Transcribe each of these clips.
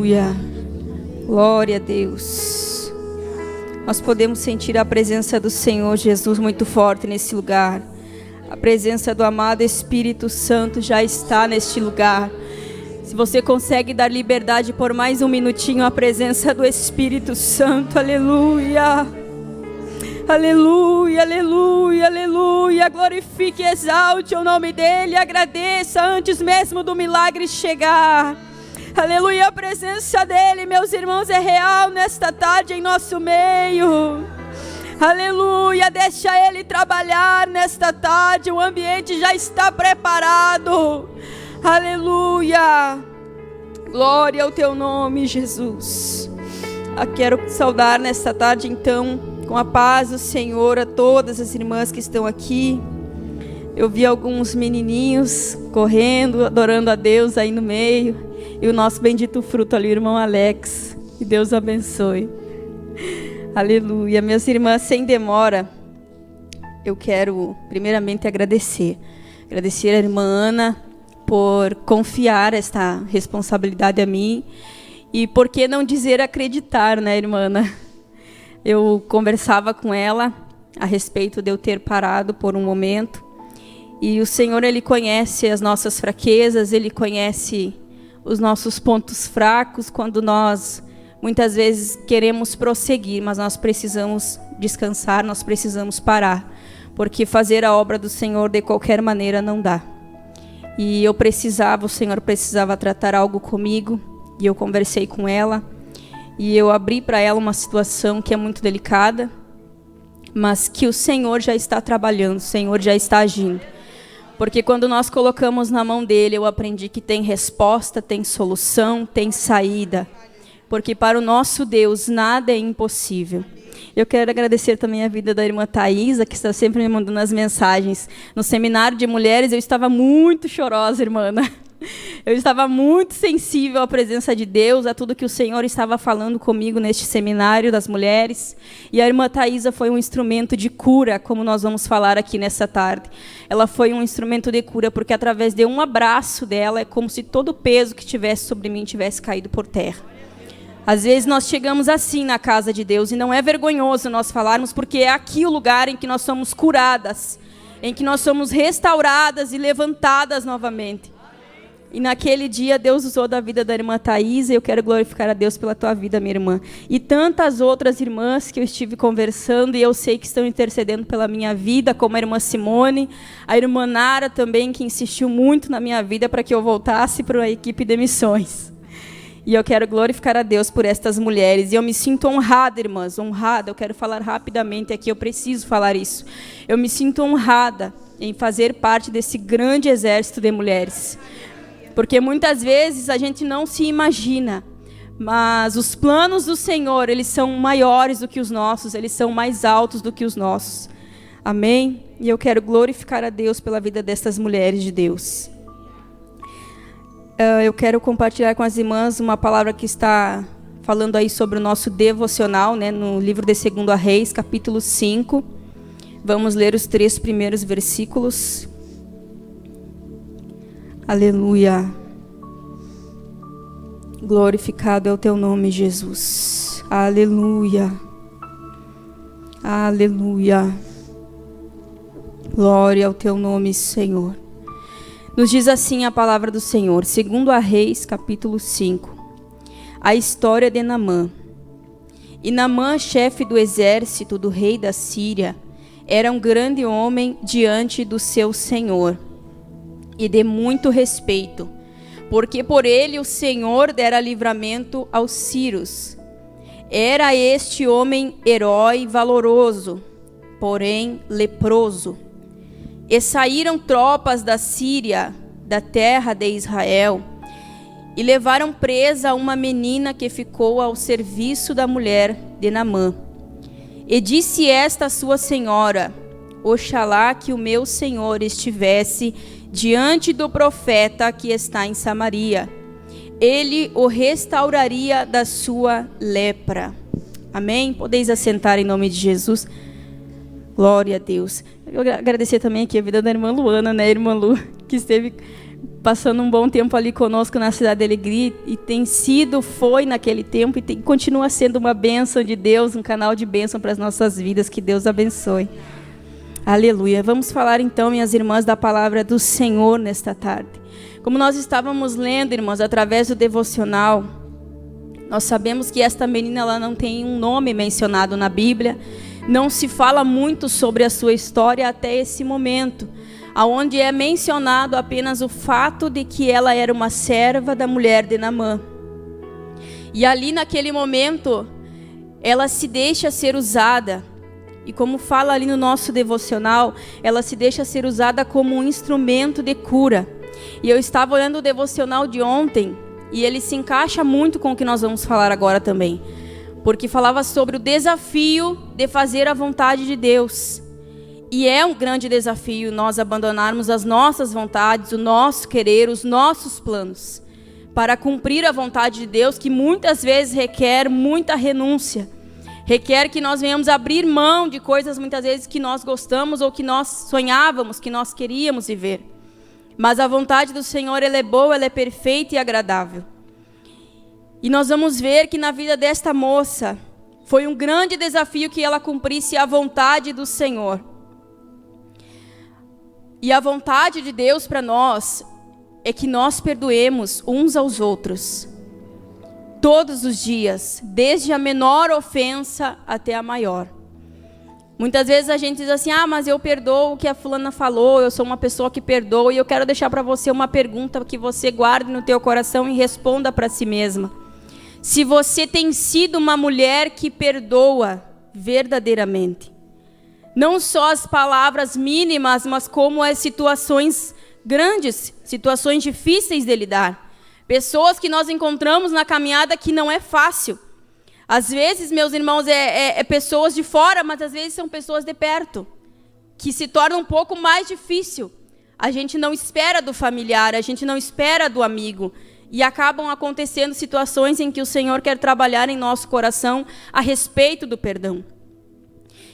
Aleluia. Glória a Deus. Nós podemos sentir a presença do Senhor Jesus muito forte nesse lugar. A presença do amado Espírito Santo já está neste lugar. Se você consegue dar liberdade por mais um minutinho à presença do Espírito Santo, aleluia. Aleluia, aleluia, aleluia. Glorifique e exalte o nome dEle. Agradeça antes mesmo do milagre chegar. Aleluia, a presença dEle, meus irmãos, é real nesta tarde em nosso meio. Aleluia, deixa Ele trabalhar nesta tarde. O ambiente já está preparado. Aleluia. Glória ao Teu nome, Jesus. Quero saudar nesta tarde, então, com a paz do Senhor, a todas as irmãs que estão aqui. Eu vi alguns menininhos correndo, adorando a Deus aí no meio. E o nosso bendito fruto ali, o irmão Alex. Que Deus abençoe. Aleluia. Minhas irmãs, sem demora, eu quero primeiramente agradecer. Agradecer a irmã Ana por confiar esta responsabilidade a mim. E por que não dizer acreditar, né, irmã Ana? Eu conversava com ela a respeito de eu ter parado por um momento. E o Senhor, Ele conhece as nossas fraquezas, Ele conhece os nossos pontos fracos, quando nós muitas vezes queremos prosseguir, mas nós precisamos descansar, nós precisamos parar, porque fazer a obra do Senhor de qualquer maneira não dá. E o Senhor precisava tratar algo comigo, e eu conversei com ela, e eu abri para ela uma situação que é muito delicada, mas que o Senhor já está trabalhando, o Senhor já está agindo. Porque quando nós colocamos na mão dele, eu aprendi que tem resposta, tem solução, tem saída. Porque para o nosso Deus nada é impossível. Eu quero agradecer também a vida da irmã Thaisa, que está sempre me mandando as mensagens. No seminário de mulheres eu estava muito chorosa, irmã. Eu estava muito sensível à presença de Deus, a tudo que o Senhor estava falando comigo neste seminário das mulheres. E a irmã Thaisa foi um instrumento de cura, como nós vamos falar aqui nessa tarde. Ela foi um instrumento de cura, porque através de um abraço dela, é como se todo o peso que tivesse sobre mim tivesse caído por terra. Às vezes nós chegamos assim na casa de Deus, e não é vergonhoso nós falarmos, porque é aqui o lugar em que nós somos curadas, em que nós somos restauradas e levantadas novamente. E naquele dia Deus usou da vida da irmã Thaisa, e eu quero glorificar a Deus pela tua vida, minha irmã. E tantas outras irmãs que eu estive conversando, e eu sei que estão intercedendo pela minha vida, como a irmã Simone, a irmã Nara também, que insistiu muito na minha vida para que eu voltasse para a equipe de missões. E eu quero glorificar a Deus por estas mulheres. E eu me sinto honrada, irmãs, honrada. Eu quero falar rapidamente aqui, eu preciso falar isso. Eu me sinto honrada em fazer parte desse grande exército de mulheres. Porque muitas vezes a gente não se imagina, mas os planos do Senhor, eles são maiores do que os nossos, eles são mais altos do que os nossos. Amém? E eu quero glorificar a Deus pela vida dessas mulheres de Deus. Eu quero compartilhar com as irmãs uma palavra que está falando aí sobre o nosso devocional, né, no livro de 2 Reis, capítulo 5. Vamos ler os 3 primeiros versículos. Aleluia. Glorificado é o teu nome, Jesus. Aleluia. Aleluia. Glória ao teu nome, Senhor. Nos diz assim a palavra do Senhor, 2 Reis, capítulo 5. A história de Naamã. E Naamã, chefe do exército do rei da Síria, era um grande homem diante do seu senhor, e de muito respeito, porque por ele o Senhor dera livramento aos sírios. Era este homem herói valoroso, porém leproso. E saíram tropas da Síria, da terra de Israel, e levaram presa uma menina que ficou ao serviço da mulher de Naamã. E disse esta a sua senhora: Oxalá que o meu senhor estivesse diante do profeta que está em Samaria. Ele o restauraria da sua lepra. Amém? Podeis assentar em nome de Jesus. Glória a Deus. Eu agradecer também aqui a vida da irmã Luana, né, irmã Lu, que esteve passando um bom tempo ali conosco na Cidade da Alegria, e foi naquele tempo, e continua sendo uma bênção de Deus, um canal de bênção para as nossas vidas. Que Deus abençoe. Aleluia. Vamos falar então, minhas irmãs, da palavra do Senhor nesta tarde. Como nós estávamos lendo, irmãs, através do devocional, nós sabemos que esta menina, ela não tem um nome mencionado na Bíblia, não se fala muito sobre a sua história até esse momento, aonde é mencionado apenas o fato de que ela era uma serva da mulher de Naamã. E ali naquele momento, ela se deixa ser usada, e como fala ali no nosso devocional, ela se deixa ser usada como um instrumento de cura. E eu estava olhando o devocional de ontem, e ele se encaixa muito com o que nós vamos falar agora também, porque falava sobre o desafio de fazer a vontade de Deus. E é um grande desafio nós abandonarmos as nossas vontades, o nosso querer, os nossos planos, para cumprir a vontade de Deus, que muitas vezes requer muita renúncia, requer que nós venhamos abrir mão de coisas muitas vezes que nós gostamos ou que nós sonhávamos, que nós queríamos viver. Mas a vontade do Senhor, ela é boa, ela é perfeita e agradável. E nós vamos ver que na vida desta moça, foi um grande desafio que ela cumprisse a vontade do Senhor. E a vontade de Deus para nós é que nós perdoemos uns aos outros. Todos os dias, desde a menor ofensa até a maior. Muitas vezes a gente diz assim, mas eu perdoo o que a fulana falou, eu sou uma pessoa que perdoa, e eu quero deixar para você uma pergunta que você guarde no teu coração e responda para si mesma. Se você tem sido uma mulher que perdoa verdadeiramente, não só as palavras mínimas, mas como as situações grandes, situações difíceis de lidar. Pessoas que nós encontramos na caminhada que não é fácil. Às vezes, meus irmãos, é pessoas de fora, mas às vezes são pessoas de perto, que se torna um pouco mais difícil. A gente não espera do familiar, a gente não espera do amigo. E acabam acontecendo situações em que o Senhor quer trabalhar em nosso coração a respeito do perdão.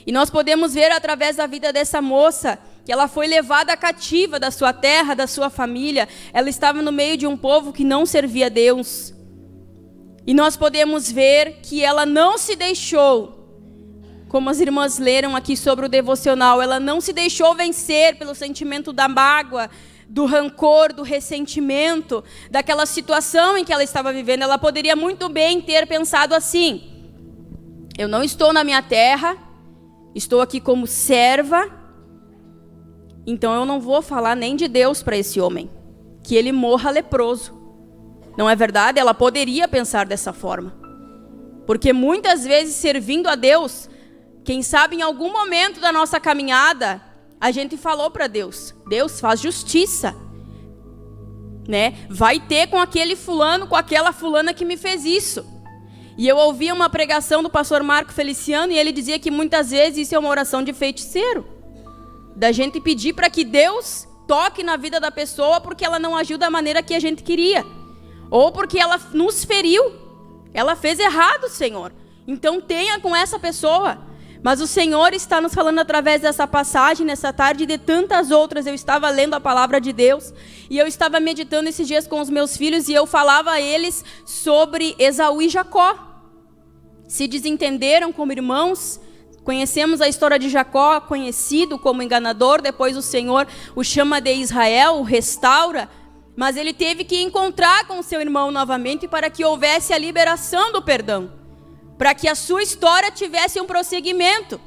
E nós podemos ver através da vida dessa moça, que ela foi levada cativa da sua terra, da sua família. Ela estava no meio de um povo que não servia a Deus. E nós podemos ver que ela não se deixou, como as irmãs leram aqui sobre o devocional, ela não se deixou vencer pelo sentimento da mágoa, do rancor, do ressentimento, daquela situação em que ela estava vivendo. Ela poderia muito bem ter pensado assim: eu não estou na minha terra, estou aqui como serva, então eu não vou falar nem de Deus para esse homem, que ele morra leproso. Não é verdade? Ela poderia pensar dessa forma. Porque muitas vezes, servindo a Deus, quem sabe em algum momento da nossa caminhada, a gente falou para Deus: Deus, faz justiça, né? Vai ter com aquele fulano, com aquela fulana que me fez isso. E eu ouvi uma pregação do pastor Marco Feliciano, e ele dizia que muitas vezes isso é uma oração de feiticeiro, da gente pedir para que Deus toque na vida da pessoa porque ela não agiu da maneira que a gente queria, ou porque ela nos feriu, ela fez errado, Senhor, então tenha com essa pessoa. Mas o Senhor está nos falando através dessa passagem, nessa tarde, e de tantas outras. Eu estava lendo a palavra de Deus, e eu estava meditando esses dias com os meus filhos, e eu falava a eles sobre Esaú e Jacó. Se desentenderam como irmãos. Conhecemos a história de Jacó, conhecido como enganador. Depois o Senhor o chama de Israel, o restaura. Mas ele teve que encontrar com seu irmão novamente para que houvesse a liberação do perdão, para que a sua história tivesse um prosseguimento.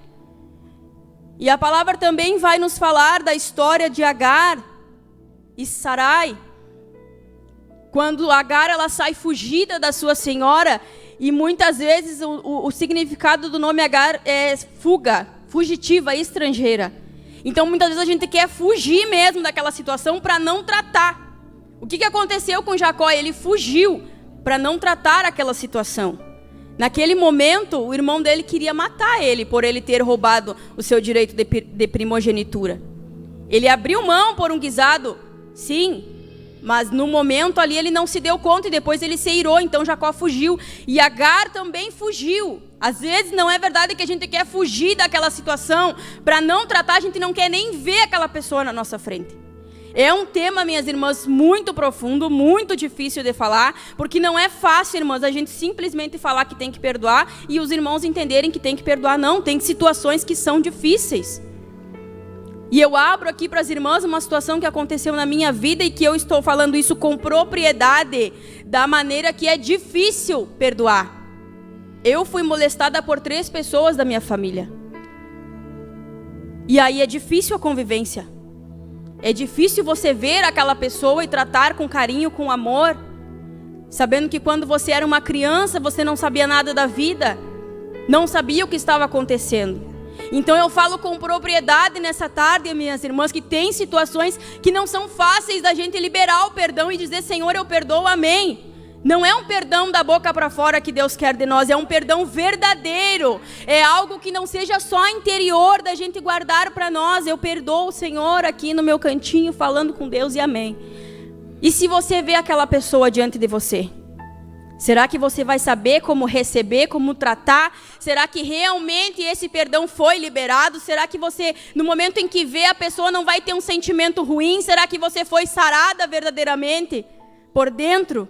E a palavra também vai nos falar da história de Agar e Sarai. Quando Agar, ela sai fugida da sua senhora, e muitas vezes o significado do nome Agar é fuga, fugitiva, estrangeira. Então muitas vezes a gente quer fugir mesmo daquela situação para não tratar. O que aconteceu com Jacó? Ele fugiu para não tratar aquela situação. Naquele momento, o irmão dele queria matar ele por ele ter roubado o seu direito de primogenitura. Ele abriu mão por um guisado, sim, mas no momento ali ele não se deu conta e depois ele se irou, então Jacó fugiu. E Agar também fugiu. Às vezes não é verdade que a gente quer fugir daquela situação para não tratar, a gente não quer nem ver aquela pessoa na nossa frente. É um tema, minhas irmãs, muito profundo, muito difícil de falar, porque não é fácil, irmãs, a gente simplesmente falar que tem que perdoar e os irmãos entenderem que tem que perdoar. Não, tem situações que são difíceis. E eu abro aqui para as irmãs uma situação que aconteceu na minha vida e que eu estou falando isso com propriedade, da maneira que é difícil perdoar. Eu fui molestada por 3 pessoas da minha família. E aí é difícil a convivência. É difícil você ver aquela pessoa e tratar com carinho, com amor, sabendo que quando você era uma criança, você não sabia nada da vida, não sabia o que estava acontecendo. Então eu falo com propriedade nessa tarde, minhas irmãs, que tem situações que não são fáceis da gente liberar o perdão e dizer: Senhor, eu perdoo, amém. Não é um perdão da boca para fora que Deus quer de nós, é um perdão verdadeiro. É algo que não seja só interior da gente guardar para nós. Eu perdoo o Senhor aqui no meu cantinho, falando com Deus e amém. E se você vê aquela pessoa diante de você, será que você vai saber como receber, como tratar? Será que realmente esse perdão foi liberado? Será que você, no momento em que vê a pessoa, não vai ter um sentimento ruim? Será que você foi sarada verdadeiramente por dentro?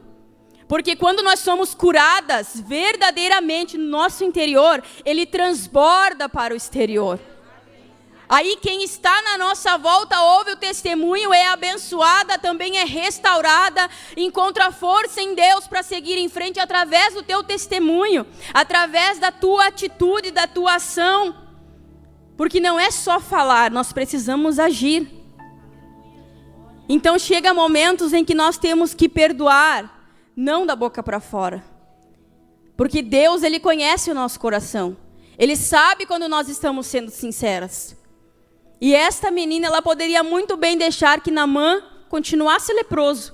Porque quando nós somos curadas verdadeiramente no nosso interior, ele transborda para o exterior. Aí quem está na nossa volta ouve o testemunho, é abençoada, também é restaurada, encontra força em Deus para seguir em frente através do teu testemunho, através da tua atitude, da tua ação. Porque não é só falar, nós precisamos agir. Então chega momentos em que nós temos que perdoar, não da boca para fora. Porque Deus, ele conhece o nosso coração. Ele sabe quando nós estamos sendo sinceras. E esta menina, ela poderia muito bem deixar que Naamã continuasse leproso.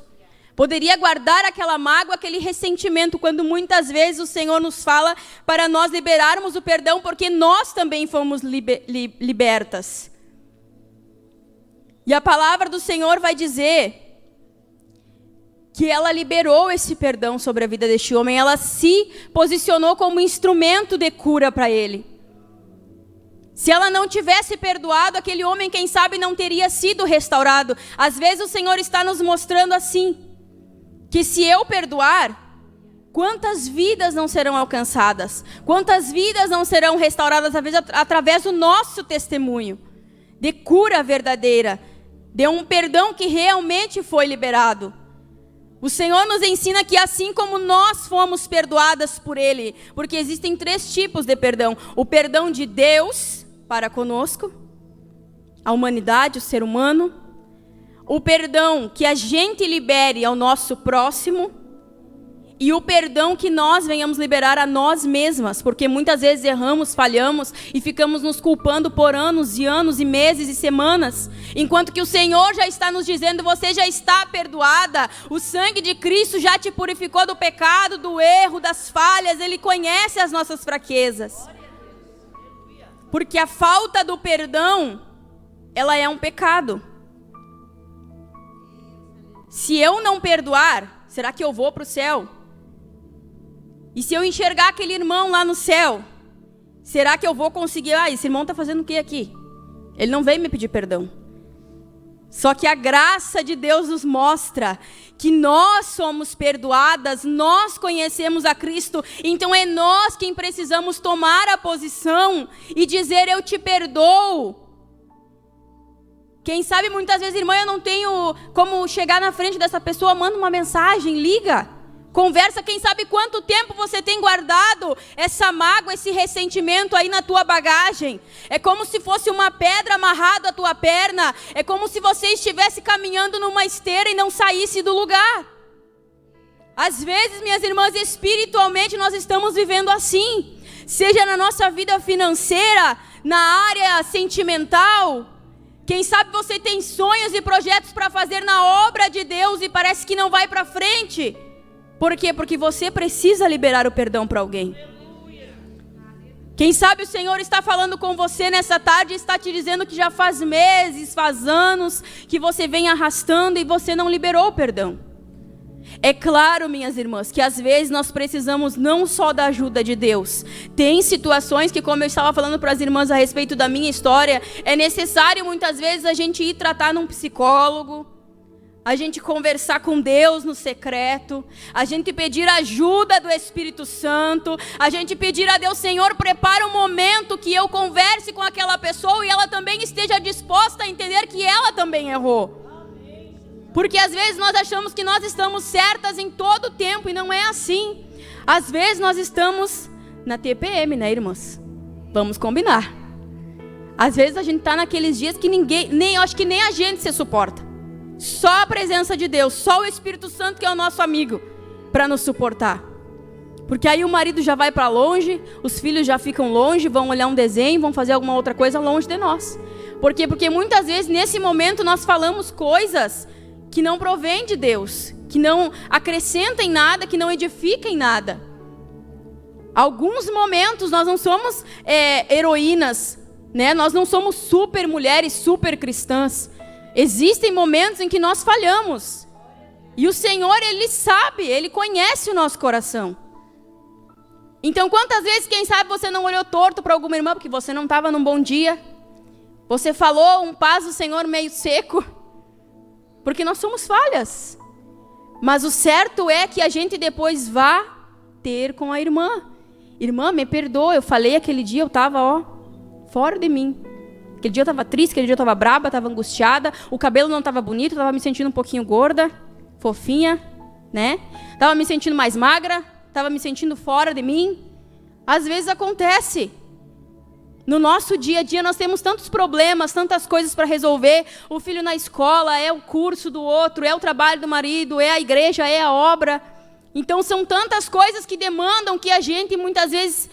Poderia guardar aquela mágoa, aquele ressentimento, quando muitas vezes o Senhor nos fala para nós liberarmos o perdão, porque nós também fomos libertas. E a palavra do Senhor vai dizer que ela liberou esse perdão sobre a vida deste homem. Ela se posicionou como instrumento de cura para ele. Se ela não tivesse perdoado, aquele homem, quem sabe, não teria sido restaurado. Às vezes o Senhor está nos mostrando assim, que se eu perdoar, quantas vidas não serão alcançadas? Quantas vidas não serão restauradas através do nosso testemunho de cura verdadeira, de um perdão que realmente foi liberado? O Senhor nos ensina que assim como nós fomos perdoadas por Ele, porque existem 3 tipos de perdão: o perdão de Deus para conosco, a humanidade, o ser humano, o perdão que a gente libere ao nosso próximo, e o perdão que nós venhamos liberar a nós mesmas, porque muitas vezes erramos, falhamos e ficamos nos culpando por anos e anos e meses e semanas, enquanto que o Senhor já está nos dizendo: você já está perdoada, o sangue de Cristo já te purificou do pecado, do erro, das falhas, Ele conhece as nossas fraquezas. Porque a falta do perdão, ela é um pecado. Se eu não perdoar, será que eu vou para o céu? E se eu enxergar aquele irmão lá no céu, será que eu vou conseguir? Esse irmão está fazendo o que aqui? Ele não veio me pedir perdão. Só que a graça de Deus nos mostra que nós somos perdoadas, nós conhecemos a Cristo, então é nós quem precisamos tomar a posição e dizer: eu te perdoo. Quem sabe muitas vezes, irmã, eu não tenho como chegar na frente dessa pessoa, manda uma mensagem, liga. Conversa, quem sabe quanto tempo você tem guardado essa mágoa, esse ressentimento aí na tua bagagem. É como se fosse uma pedra amarrada à tua perna. É como se você estivesse caminhando numa esteira e não saísse do lugar. Às vezes, minhas irmãs, espiritualmente nós estamos vivendo assim. Seja na nossa vida financeira, na área sentimental. Quem sabe você tem sonhos e projetos para fazer na obra de Deus e parece que não vai para frente. Por quê? Porque você precisa liberar o perdão para alguém. Quem sabe o Senhor está falando com você nessa tarde e está te dizendo que já faz meses, faz anos que você vem arrastando e você não liberou o perdão. É claro, minhas irmãs, que às vezes nós precisamos não só da ajuda de Deus. Tem situações que, como eu estava falando para as irmãs a respeito da minha história, é necessário muitas vezes a gente ir tratar num psicólogo. a gente conversar com Deus no secreto, a gente pedir ajuda do Espírito Santo, a gente pedir a Deus, Senhor, prepara um momento que eu converse com aquela pessoa e ela também esteja disposta a entender que ela também errou. Porque às vezes nós achamos que nós estamos certas em todo o tempo e não é assim. Às vezes nós estamos na TPM, né, irmãs? Vamos combinar. Às vezes a gente está naqueles dias que acho que nem a gente se suporta. Só a presença de Deus, só o Espírito Santo que é o nosso amigo para nos suportar. Porque aí o marido já vai para longe, os filhos já ficam longe, vão olhar um desenho, vão fazer alguma outra coisa longe de nós. Por quê? Porque muitas vezes nesse momento nós falamos coisas que não provém de Deus, que não acrescentem nada, que não edifiquem nada. Alguns momentos nós não somos heroínas, né? Nós não somos super mulheres, super cristãs. Existem momentos em que nós falhamos. E o Senhor, Ele sabe, Ele conhece o nosso coração. Então, quantas vezes, quem sabe, você não olhou torto para alguma irmã porque você não estava num bom dia? Você falou um paz do Senhor meio seco? Porque nós somos falhas. Mas o certo é que a gente depois vá ter com a irmã. Irmã, me perdoa, eu falei aquele dia, eu estava, fora de mim. Aquele dia eu estava triste, aquele dia eu estava braba, estava angustiada, o cabelo não estava bonito, eu estava me sentindo um pouquinho gorda, fofinha, né? Estava me sentindo mais magra, estava me sentindo fora de mim. Às vezes acontece. No nosso dia a dia nós temos tantos problemas, tantas coisas para resolver. O filho na escola, é o curso do outro, é o trabalho do marido, é a igreja, é a obra. Então são tantas coisas que demandam que a gente muitas vezes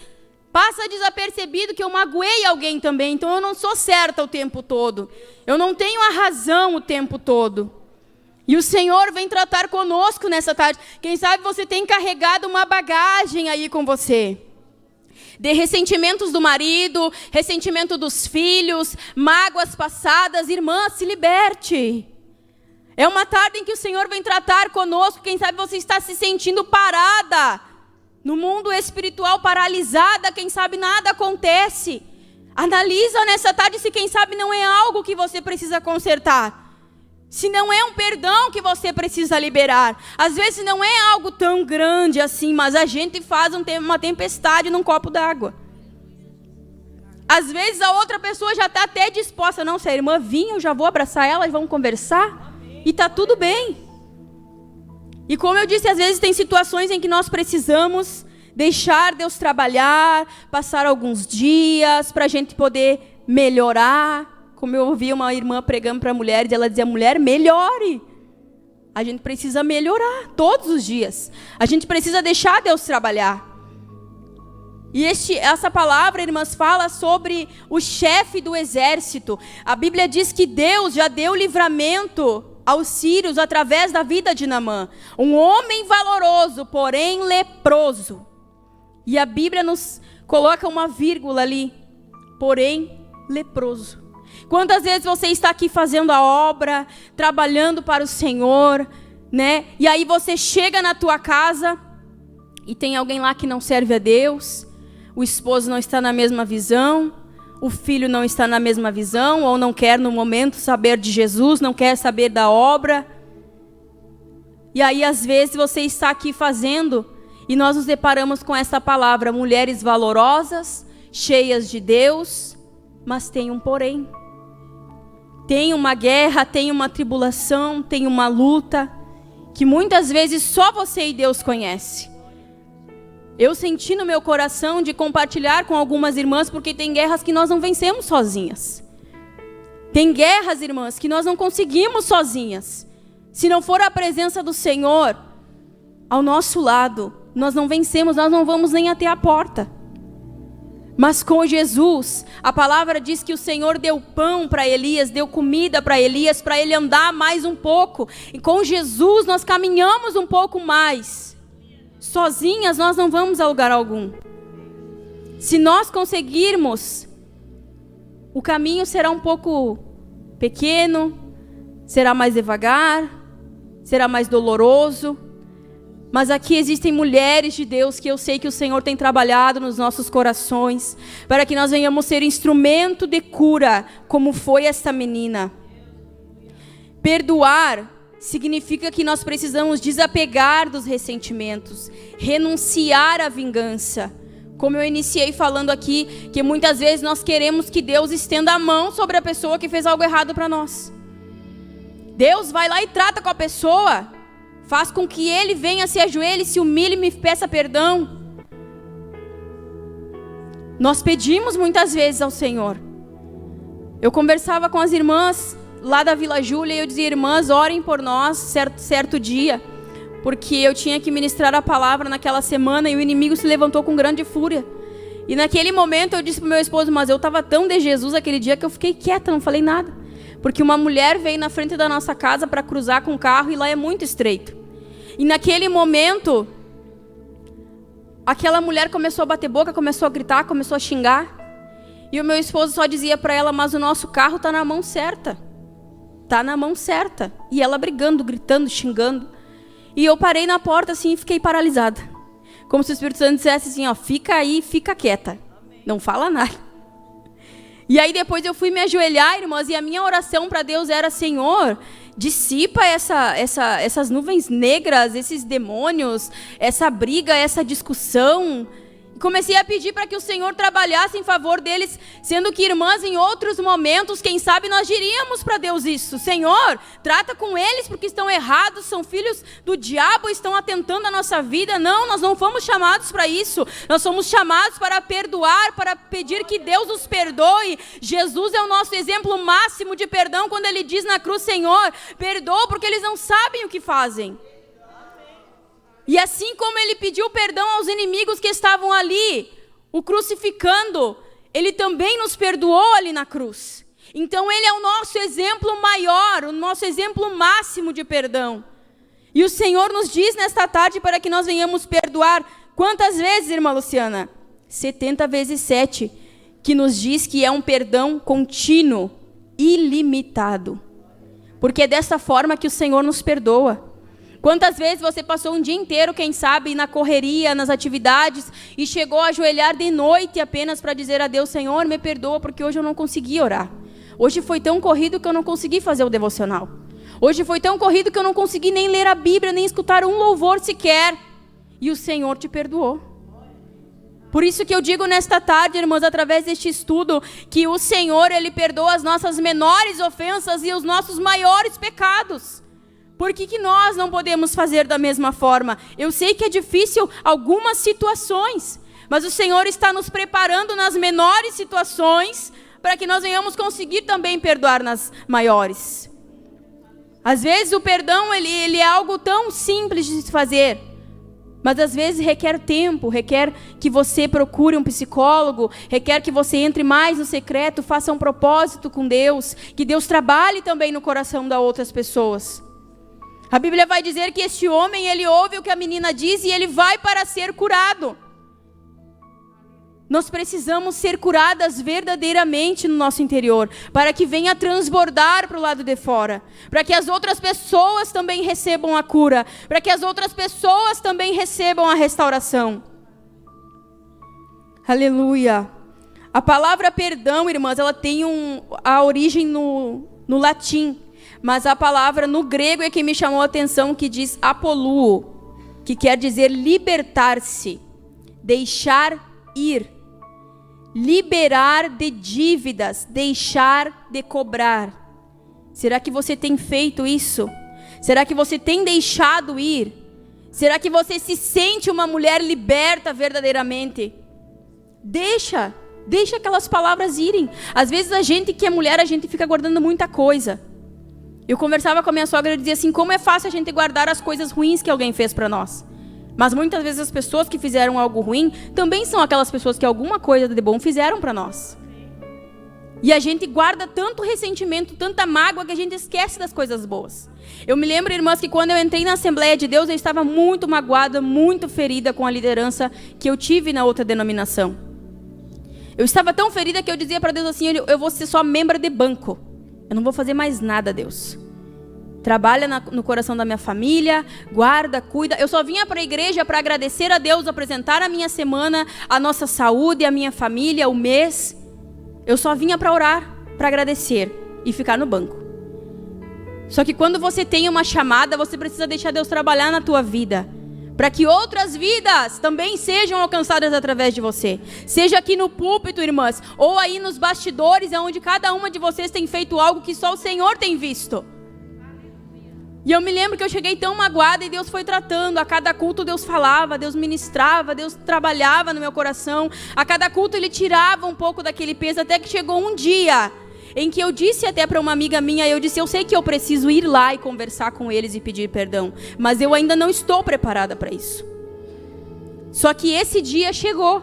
passa desapercebido que eu magoei alguém também. Então eu não sou certa o tempo todo. Eu não tenho a razão o tempo todo. E o Senhor vem tratar conosco nessa tarde. Quem sabe você tem carregado uma bagagem aí com você. De ressentimentos do marido, ressentimento dos filhos, mágoas passadas. Irmã, se liberte. É uma tarde em que o Senhor vem tratar conosco. Quem sabe você está se sentindo parada. No mundo espiritual, paralisada, quem sabe nada acontece. Analisa nessa tarde se quem sabe não é algo que você precisa consertar. Se não é um perdão que você precisa liberar. Às vezes não é algo tão grande assim, mas a gente faz uma tempestade num copo d'água. Às vezes a outra pessoa já está até disposta. Não, se a irmã vir, eu já vou abraçar ela e vamos conversar. E está tudo bem. E como eu disse, às vezes tem situações em que nós precisamos deixar Deus trabalhar, passar alguns dias para a gente poder melhorar. Como eu ouvi uma irmã pregando para mulheres, ela dizia, mulher, melhore. A gente precisa melhorar todos os dias. A gente precisa deixar Deus trabalhar. E essa palavra, irmãs, fala sobre o chefe do exército. A Bíblia diz que Deus já deu livramento aos sírios através da vida de Naamã. Um homem valoroso, porém leproso. E a Bíblia nos coloca uma vírgula ali. Porém leproso. Quantas vezes você está aqui fazendo a obra, trabalhando para o Senhor, né? E aí você chega na tua casa e tem alguém lá que não serve a Deus, o esposo não está na mesma visão, o filho não está na mesma visão, ou não quer no momento saber de Jesus, não quer saber da obra. E aí às vezes você está aqui fazendo e nós nos deparamos com essa palavra, mulheres valorosas, cheias de Deus, mas tem um porém. Tem uma guerra, tem uma tribulação, tem uma luta, que muitas vezes só você e Deus conhece. Eu senti no meu coração de compartilhar com algumas irmãs, porque tem guerras que nós não vencemos sozinhas. Tem guerras, irmãs, que nós não conseguimos sozinhas. Se não for a presença do Senhor ao nosso lado, nós não vencemos, nós não vamos nem até a porta. Mas com Jesus, a palavra diz que o Senhor deu pão para Elias, deu comida para Elias, para ele andar mais um pouco. E com Jesus nós caminhamos um pouco mais. Sozinhas nós não vamos a lugar algum. Se nós conseguirmos, o caminho será um pouco pequeno, será mais devagar, será mais doloroso. Mas aqui existem mulheres de Deus que eu sei que o Senhor tem trabalhado nos nossos corações, para que nós venhamos ser instrumento de cura, como foi esta menina. Perdoar significa que nós precisamos desapegar dos ressentimentos, renunciar à vingança. Como eu iniciei falando aqui, que muitas vezes nós queremos que Deus estenda a mão sobre a pessoa que fez algo errado para nós. Deus vai lá e trata com a pessoa, faz com que ele venha, se ajoelhe, se humilhe e me peça perdão. Nós pedimos muitas vezes ao Senhor. Eu conversava com as irmãs lá da Vila Júlia e eu dizia: irmãs, orem por nós certo dia, porque eu tinha que ministrar a palavra naquela semana e o inimigo se levantou com grande fúria. E naquele momento eu disse para o meu esposo: mas eu estava tão de Jesus aquele dia que eu fiquei quieta, não falei nada. Porque uma mulher veio na frente da nossa casa para cruzar com o carro e lá é muito estreito. E naquele momento, aquela mulher começou a bater boca, começou a gritar, começou a xingar. E o meu esposo só dizia para ela: mas o nosso carro está na mão certa. Está na mão certa. E ela brigando, gritando, xingando. E eu parei na porta assim e fiquei paralisada. Como se o Espírito Santo dissesse assim: ó, fica aí, fica quieta. Não fala nada. E aí depois eu fui me ajoelhar, irmãs, e a minha oração para Deus era: Senhor, dissipa essas nuvens negras, esses demônios, essa briga, essa discussão. Comecei a pedir para que o Senhor trabalhasse em favor deles, sendo que, irmãs, em outros momentos, quem sabe nós diríamos para Deus isso: Senhor, trata com eles porque estão errados, são filhos do diabo, estão atentando à nossa vida. Não, nós não fomos chamados para isso. Nós somos chamados para perdoar, para pedir que Deus nos perdoe. Jesus é o nosso exemplo máximo de perdão quando Ele diz na cruz: Senhor, perdoa porque eles não sabem o que fazem. E assim como Ele pediu perdão aos inimigos que estavam ali, o crucificando, Ele também nos perdoou ali na cruz. Então Ele é o nosso exemplo maior, o nosso exemplo máximo de perdão. E o Senhor nos diz nesta tarde para que nós venhamos perdoar. Quantas vezes, irmã Luciana? 70 vezes 7, que nos diz que é um perdão contínuo, ilimitado. Porque é dessa forma que o Senhor nos perdoa. Quantas vezes você passou um dia inteiro, quem sabe, na correria, nas atividades, e chegou a ajoelhar de noite apenas para dizer a Deus: Senhor, me perdoa porque hoje eu não consegui orar. Hoje foi tão corrido que eu não consegui fazer o devocional. Hoje foi tão corrido que eu não consegui nem ler a Bíblia, nem escutar um louvor sequer. E o Senhor te perdoou. Por isso que eu digo nesta tarde, irmãos, através deste estudo, que o Senhor, Ele perdoa as nossas menores ofensas e os nossos maiores pecados. Por que nós não podemos fazer da mesma forma? Eu sei que é difícil algumas situações, mas o Senhor está nos preparando nas menores situações para que nós venhamos conseguir também perdoar nas maiores. Às vezes o perdão ele é algo tão simples de se fazer, mas às vezes requer tempo, requer que você procure um psicólogo, requer que você entre mais no secreto, faça um propósito com Deus, que Deus trabalhe também no coração das outras pessoas. A Bíblia vai dizer que este homem, ele ouve o que a menina diz e ele vai para ser curado. Nós precisamos ser curadas verdadeiramente no nosso interior, para que venha transbordar para o lado de fora, para que as outras pessoas também recebam a cura, para que as outras pessoas também recebam a restauração. Aleluia. A palavra perdão, irmãs, ela tem a origem no latim. Mas a palavra no grego é que me chamou a atenção, que diz apoluo, que quer dizer libertar-se, deixar ir, liberar de dívidas, deixar de cobrar. Será que você tem feito isso? Será que você tem deixado ir? Será que você se sente uma mulher liberta verdadeiramente? Deixa aquelas palavras irem. Às vezes a gente que é mulher, a gente fica guardando muita coisa. Eu conversava com a minha sogra e dizia assim: como é fácil a gente guardar as coisas ruins que alguém fez para nós. Mas muitas vezes as pessoas que fizeram algo ruim também são aquelas pessoas que alguma coisa de bom fizeram para nós. E a gente guarda tanto ressentimento, tanta mágoa, que a gente esquece das coisas boas. Eu me lembro, irmãs, que quando eu entrei na Assembleia de Deus, eu estava muito magoada, muito ferida com a liderança que eu tive na outra denominação. Eu estava tão ferida que eu dizia para Deus assim: eu vou ser só membro de banco. Eu não vou fazer mais nada, Deus. Trabalha no coração da minha família, guarda, cuida. Eu só vinha para a igreja para agradecer a Deus, apresentar a minha semana, a nossa saúde, a minha família, o mês. Eu só vinha para orar, para agradecer e ficar no banco. Só que quando você tem uma chamada, você precisa deixar Deus trabalhar na tua vida, para que outras vidas também sejam alcançadas através de você. Seja aqui no púlpito, irmãs, ou aí nos bastidores, onde cada uma de vocês tem feito algo que só o Senhor tem visto. E eu me lembro que eu cheguei tão magoada e Deus foi tratando. A cada culto Deus falava, Deus ministrava, Deus trabalhava no meu coração. A cada culto Ele tirava um pouco daquele peso, até que chegou um dia em que eu disse até para uma amiga minha, eu disse, eu sei que eu preciso ir lá e conversar com eles e pedir perdão, mas eu ainda não estou preparada para isso. Só que esse dia chegou.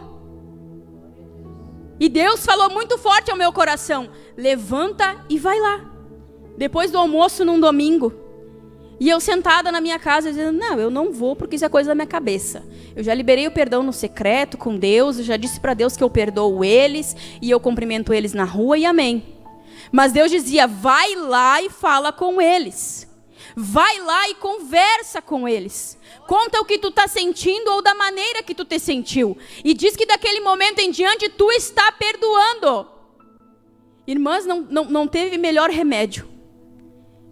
E Deus falou muito forte ao meu coração, levanta e vai lá. Depois do almoço num domingo. E eu sentada na minha casa, dizendo, não, eu não vou porque isso é coisa da minha cabeça. Eu já liberei o perdão no secreto com Deus, eu já disse para Deus que eu perdoo eles, e eu cumprimento eles na rua e amém. Mas Deus dizia, vai lá e fala com eles. Vai lá e conversa com eles. Conta o que tu está sentindo ou da maneira que tu te sentiu. E diz que daquele momento em diante tu está perdoando. Irmãs, não teve melhor remédio.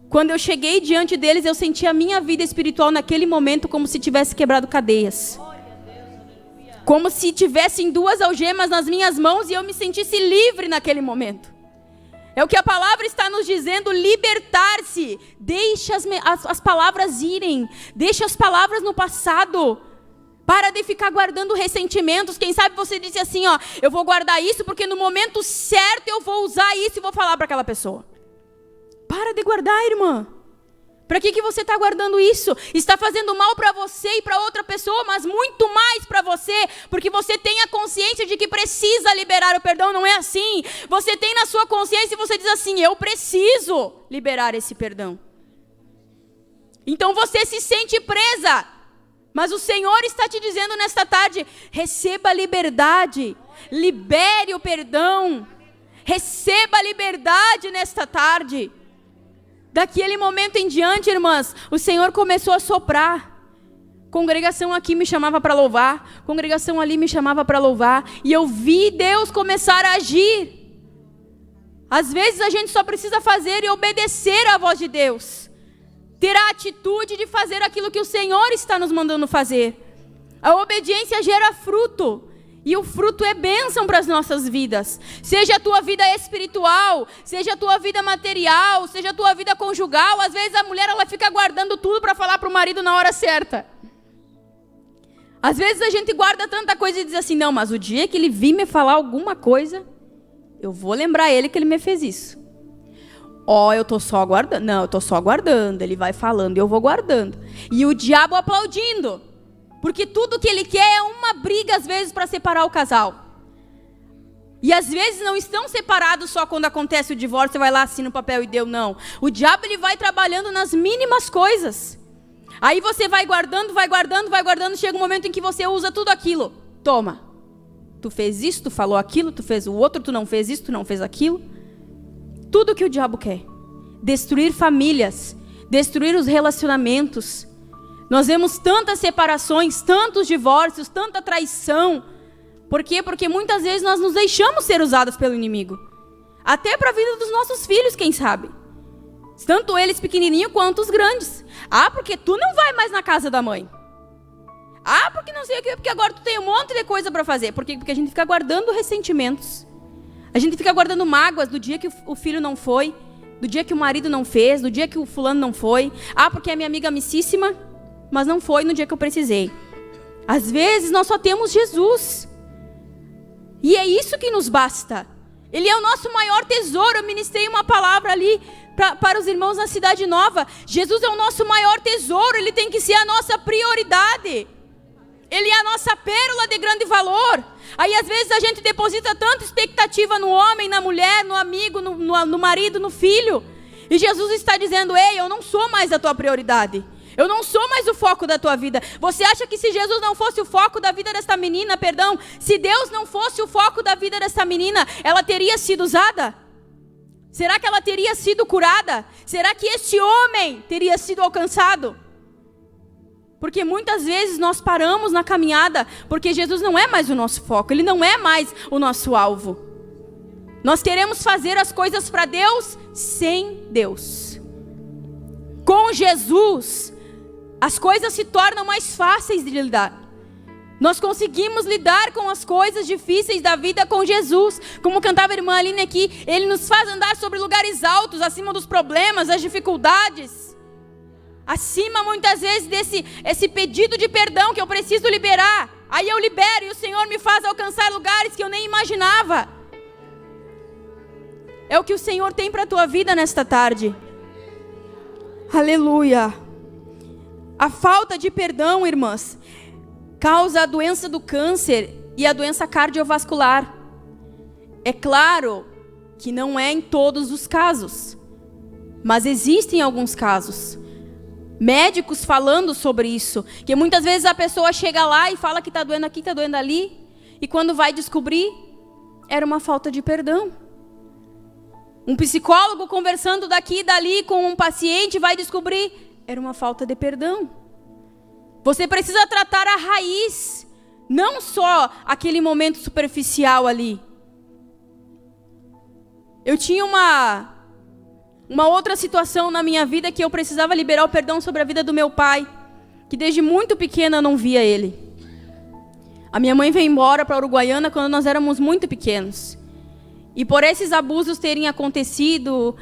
Quando eu cheguei diante deles, eu senti a minha vida espiritual naquele momento como se tivesse quebrado cadeias. Como se tivessem 2 algemas nas minhas mãos e eu me sentisse livre naquele momento. É o que a palavra está nos dizendo, libertar-se. Deixa as palavras irem. Deixa as palavras no passado. Para de ficar guardando ressentimentos. Quem sabe você disse assim, ó, eu vou guardar isso porque no momento certo eu vou usar isso e vou falar para aquela pessoa. Para de guardar, irmã. Para que você está guardando isso? Está fazendo mal para você e para outra pessoa, mas muito mais para você, porque você tem a consciência de que precisa liberar o perdão, não é assim? Você tem na sua consciência e você diz assim, eu preciso liberar esse perdão. Então você se sente presa, mas o Senhor está te dizendo nesta tarde, receba a liberdade, libere o perdão, receba a liberdade nesta tarde. Daquele momento em diante, irmãs, o Senhor começou a soprar. Congregação aqui me chamava para louvar, congregação ali me chamava para louvar, e eu vi Deus começar a agir. Às vezes a gente só precisa fazer e obedecer à voz de Deus. Ter a atitude de fazer aquilo que o Senhor está nos mandando fazer. A obediência gera fruto. E o fruto é bênção para as nossas vidas. Seja a tua vida espiritual, seja a tua vida material, seja a tua vida conjugal. Às vezes a mulher ela fica guardando tudo para falar para o marido na hora certa. Às vezes a gente guarda tanta coisa e diz assim, não, mas o dia que ele vir me falar alguma coisa, eu vou lembrar ele que ele me fez isso. Ó, eu tô só aguardando. Não, eu tô só aguardando. Ele vai falando e eu vou guardando. E o diabo aplaudindo. Porque tudo que ele quer é uma briga, às vezes, para separar o casal. E às vezes não estão separados só quando acontece o divórcio, você vai lá, assina o papel e deu, não. O diabo ele vai trabalhando nas mínimas coisas. Aí você vai guardando, chega um momento em que você usa tudo aquilo. Toma. Tu fez isso, tu falou aquilo, tu fez o outro, tu não fez isso, tu não fez aquilo. Tudo que o diabo quer. Destruir famílias, destruir os relacionamentos. Nós vemos tantas separações, tantos divórcios, tanta traição. Por quê? Porque muitas vezes nós nos deixamos ser usados pelo inimigo. Até para a vida dos nossos filhos, quem sabe. Tanto eles pequenininhos quanto os grandes. Ah, porque tu não vai mais na casa da mãe. Ah, porque não sei o quê, porque agora tu tem um monte de coisa para fazer. Por quê? Porque a gente fica guardando ressentimentos. A gente fica guardando mágoas do dia que o filho não foi, do dia que o marido não fez, do dia que o fulano não foi. Ah, porque é minha amiga amicíssima, mas não foi no dia que eu precisei. Às vezes nós só temos Jesus. E é isso que nos basta. Ele é o nosso maior tesouro. Eu ministrei uma palavra ali para os irmãos na Cidade Nova. Jesus é o nosso maior tesouro. Ele tem que ser a nossa prioridade. Ele é a nossa pérola de grande valor. Aí às vezes a gente deposita tanta expectativa no homem, na mulher, no amigo, no marido, no filho. E Jesus está dizendo, ei, eu não sou mais a tua prioridade. Eu não sou mais o foco da tua vida. Você acha que se Jesus não fosse o foco da vida desta menina, se Deus não fosse o foco da vida desta menina, ela teria sido usada? Será que ela teria sido curada? Será que este homem teria sido alcançado? Porque muitas vezes nós paramos na caminhada, porque Jesus não é mais o nosso foco, Ele não é mais o nosso alvo. Nós queremos fazer as coisas para Deus sem Deus. Com Jesus, as coisas se tornam mais fáceis de lidar. Nós conseguimos lidar com as coisas difíceis da vida com Jesus. Como cantava a irmã Aline aqui, Ele nos faz andar sobre lugares altos, acima dos problemas, das dificuldades. Acima muitas vezes esse pedido de perdão que eu preciso liberar. Aí eu libero e o Senhor me faz alcançar lugares que eu nem imaginava. É o que o Senhor tem para a tua vida nesta tarde. Aleluia. A falta de perdão, irmãs, causa a doença do câncer e a doença cardiovascular. É claro que não é em todos os casos, mas existem alguns casos. Médicos falando sobre isso, que muitas vezes a pessoa chega lá e fala que está doendo aqui, está doendo ali, e quando vai descobrir, era uma falta de perdão. Um psicólogo conversando daqui e dali com um paciente vai descobrir, era uma falta de perdão. Você precisa tratar a raiz, não só aquele momento superficial ali. Eu tinha uma outra situação na minha vida que eu precisava liberar o perdão sobre a vida do meu pai, que desde muito pequena eu não via ele. A minha mãe veio embora para a Uruguaiana quando nós éramos muito pequenos. E por esses abusos terem acontecido,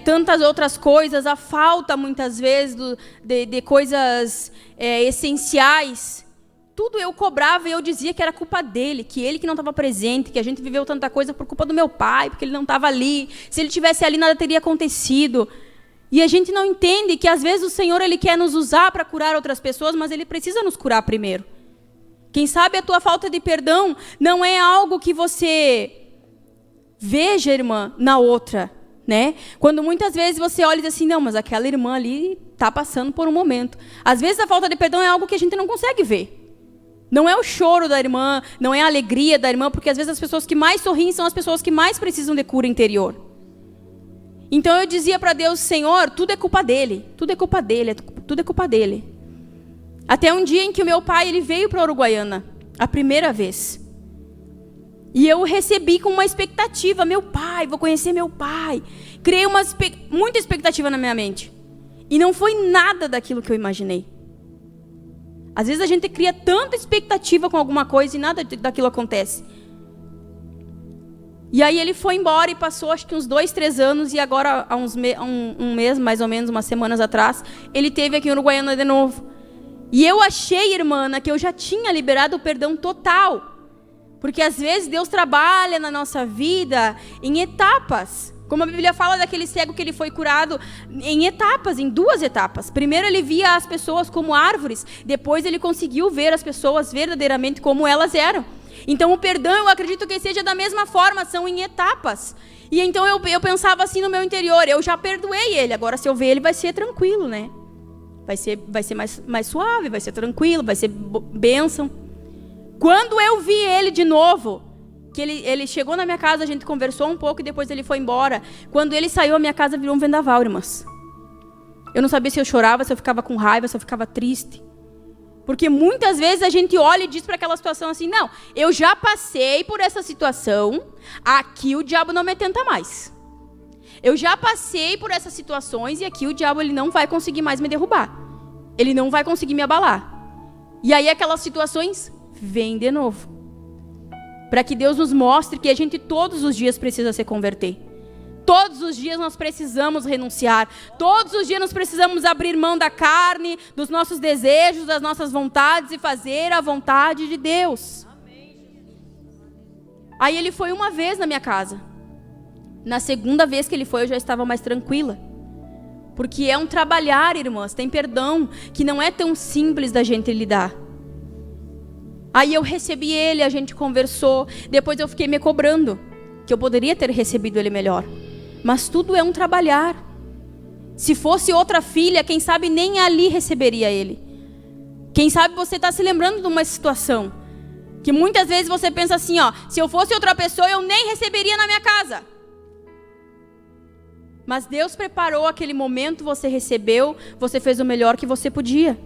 tantas outras coisas, a falta muitas vezes de coisas essenciais, tudo eu cobrava e eu dizia que era culpa dele, que ele que não estava presente, que a gente viveu tanta coisa por culpa do meu pai, porque ele não estava ali, se ele estivesse ali nada teria acontecido. E a gente não entende que às vezes o Senhor ele quer nos usar para curar outras pessoas, mas ele precisa nos curar primeiro. Quem sabe a tua falta de perdão não é algo que você veja, irmã, na outra, né? Quando muitas vezes você olha e diz assim, não, mas aquela irmã ali está passando por um momento. Às vezes a falta de perdão é algo que a gente não consegue ver. Não é o choro da irmã, não é a alegria da irmã, porque às vezes as pessoas que mais sorriem são as pessoas que mais precisam de cura interior. Então eu dizia para Deus, Senhor, tudo é culpa dele, tudo é culpa dele, tudo é culpa dele. Até um dia em que o meu pai ele veio para a Uruguaiana, a primeira vez. E eu recebi com uma expectativa, meu pai, vou conhecer meu pai. Criei muita expectativa na minha mente. E não foi nada daquilo que eu imaginei. Às vezes a gente cria tanta expectativa com alguma coisa e nada daquilo acontece. E aí ele foi embora e passou acho que uns 2, 3 anos. E agora, há um mês, mais ou menos, umas semanas atrás, ele esteve aqui em Uruguaiana de novo. E eu achei, irmã, que eu já tinha liberado o perdão total. Porque às vezes Deus trabalha na nossa vida em etapas. Como a Bíblia fala daquele cego que ele foi curado em etapas, em 2 etapas. Primeiro ele via as pessoas como árvores. Depois ele conseguiu ver as pessoas verdadeiramente como elas eram. Então o perdão eu acredito que seja da mesma forma, são em etapas. E então eu pensava assim no meu interior, eu já perdoei ele. Agora se eu ver ele vai ser tranquilo, né? Vai ser mais suave, vai ser tranquilo, vai ser bênção. Quando eu vi ele de novo, que ele chegou na minha casa, a gente conversou um pouco e depois ele foi embora. Quando ele saiu, a minha casa virou um vendaval, irmãs. Eu não sabia se eu chorava, se eu ficava com raiva, se eu ficava triste. Porque muitas vezes a gente olha e diz para aquela situação assim, não, eu já passei por essa situação, aqui o diabo não me tenta mais. Eu já passei por essas situações e aqui o diabo ele não vai conseguir mais me derrubar. Ele não vai conseguir me abalar. E aí aquelas situações vêm de novo. Para que Deus nos mostre que a gente todos os dias precisa se converter. Todos os dias nós precisamos renunciar. Todos os dias nós precisamos abrir mão da carne, dos nossos desejos, das nossas vontades e fazer a vontade de Deus. Aí ele foi uma vez na minha casa. Na segunda vez que ele foi, eu já estava mais tranquila. Porque é um trabalhar, irmãs. Tem perdão que não é tão simples da gente lidar. Aí eu recebi ele, a gente conversou. Depois eu fiquei me cobrando, que eu poderia ter recebido ele melhor. Mas tudo é um trabalhar. Se fosse outra filha, quem sabe nem ali receberia ele. Quem sabe você está se lembrando de uma situação que muitas vezes você pensa assim, ó, se eu fosse outra pessoa, eu nem receberia na minha casa. Mas Deus preparou aquele momento, você recebeu, você fez o melhor que você podia.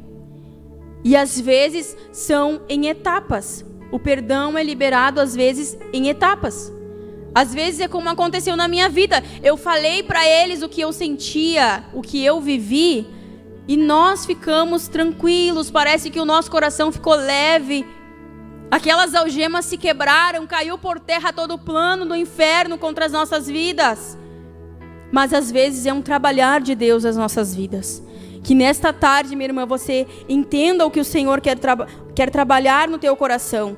E às vezes são em etapas. O perdão é liberado às vezes em etapas. Às vezes é como aconteceu na minha vida. Eu falei para eles o que eu sentia, o que eu vivi, e nós ficamos tranquilos. Parece que o nosso coração ficou leve. Aquelas algemas se quebraram, caiu por terra todo o plano do inferno contra as nossas vidas. Mas às vezes é um trabalhar de Deus nas nossas vidas. Que nesta tarde, minha irmã, você entenda o que o Senhor quer trabalhar no teu coração.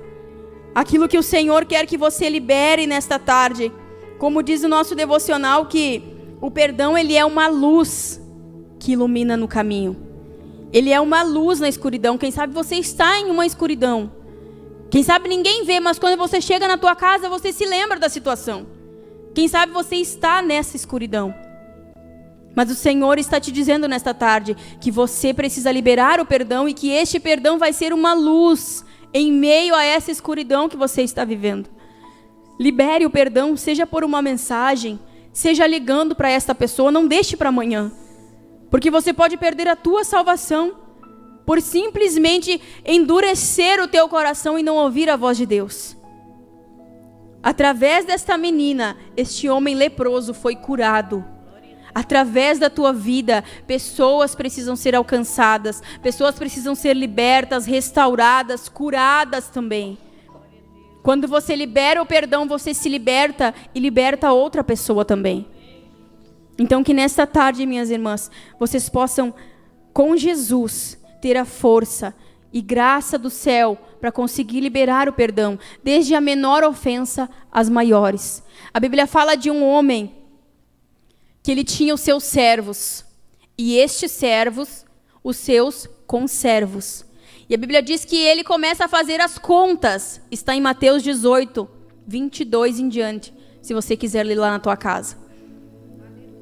Aquilo que o Senhor quer que você libere nesta tarde. Como diz o nosso devocional, que o perdão, ele é uma luz que ilumina no caminho. Ele é uma luz na escuridão. Quem sabe você está em uma escuridão. Quem sabe ninguém vê, mas quando você chega na tua casa, você se lembra da situação. Quem sabe você está nessa escuridão. Mas o Senhor está te dizendo nesta tarde que você precisa liberar o perdão e que este perdão vai ser uma luz em meio a essa escuridão que você está vivendo. Libere o perdão, seja por uma mensagem, seja ligando para esta pessoa, não deixe para amanhã. Porque você pode perder a tua salvação por simplesmente endurecer o teu coração e não ouvir a voz de Deus. Através desta menina, este homem leproso foi curado. Através da tua vida, pessoas precisam ser alcançadas, pessoas precisam ser libertas, restauradas, curadas também. Quando você libera o perdão, você se liberta e liberta outra pessoa também. Então que nesta tarde, minhas irmãs, vocês possam, com Jesus, ter a força e graça do céu para conseguir liberar o perdão, desde a menor ofensa às maiores. A Bíblia fala de um homem que ele tinha os seus servos, e estes servos, os seus conservos. E a Bíblia diz que ele começa a fazer as contas. Está em Mateus 18, 22 em diante, se você quiser ler lá na tua casa.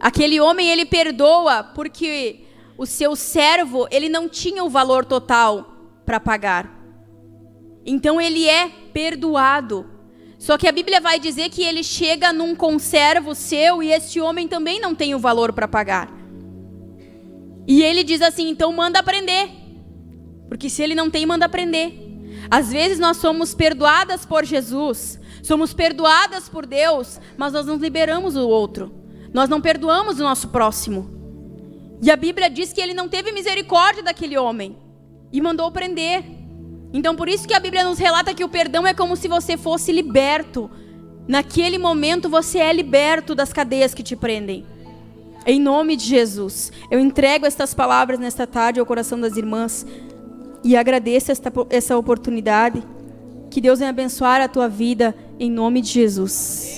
Aquele homem, ele perdoa porque o seu servo, ele não tinha o valor total para pagar. Então ele é perdoado. Só que a Bíblia vai dizer que ele chega num conservo seu e este homem também não tem o valor para pagar. E ele diz assim, então manda prender. Porque se ele não tem, manda prender. Às vezes nós somos perdoadas por Jesus, somos perdoadas por Deus, mas nós não liberamos o outro. Nós não perdoamos o nosso próximo. E a Bíblia diz que ele não teve misericórdia daquele homem e mandou prender. Então por isso que a Bíblia nos relata que o perdão é como se você fosse liberto. Naquele momento você é liberto das cadeias que te prendem. Em nome de Jesus, eu entrego estas palavras nesta tarde ao coração das irmãs e agradeço essa oportunidade. Que Deus venha abençoar a tua vida em nome de Jesus.